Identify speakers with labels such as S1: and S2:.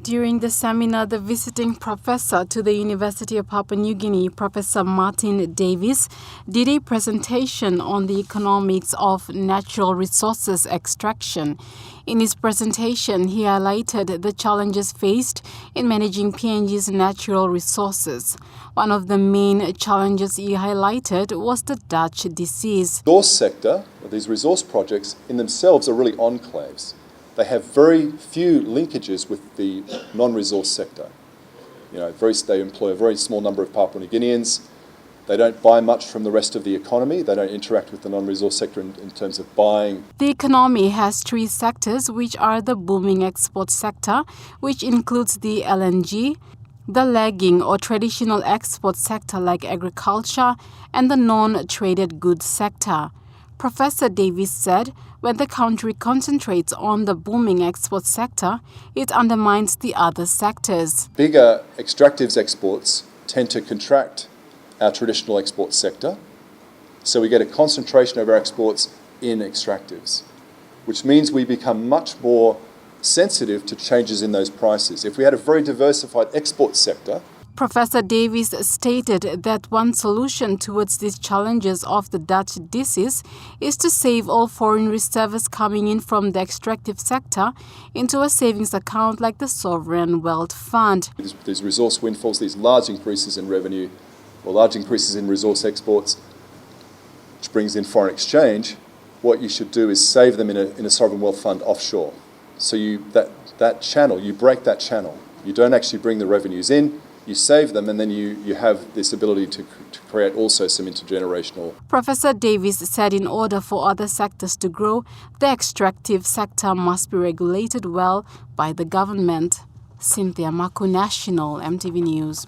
S1: During the seminar, the visiting professor to the University of Papua New Guinea, Professor Martin Davis, did a presentation on the economics of natural resources extraction. In his presentation, he highlighted the challenges faced in managing PNG's natural resources. One of the main challenges he highlighted was the Dutch disease.
S2: The resource sector, these resource projects in themselves are really enclaves. They have very few linkages with the non-resource sector. They employ a very small number of Papua New Guineans. They don't buy much from the rest of the economy. They don't interact with the non-resource sector in terms of buying.
S1: The economy has three sectors, which are the booming export sector, which includes the LNG, the lagging or traditional export sector like agriculture, and the non-traded goods sector. Professor Davis said when the country concentrates on the booming export sector, it undermines the other sectors.
S2: Bigger extractives exports tend to contract our traditional export sector, so we get a concentration of our exports in extractives, which means we become much more sensitive to changes in those prices. If we had a very diversified export sector,
S1: Professor Davis stated that one solution towards these challenges of the Dutch disease is to save all foreign reserves coming in from the extractive sector into a savings account like the Sovereign Wealth Fund.
S2: These resource windfalls, these large increases in revenue or large increases in resource exports, which brings in foreign exchange, what you should do is save them in a Sovereign Wealth Fund offshore. So that channel, you break that channel. You don't actually bring the revenues in. You save them, and then you have this ability to create also some intergenerational.
S1: Professor Davis said in order for other sectors to grow, the extractive sector must be regulated well by the government. Cynthia Maku, National EMTV News.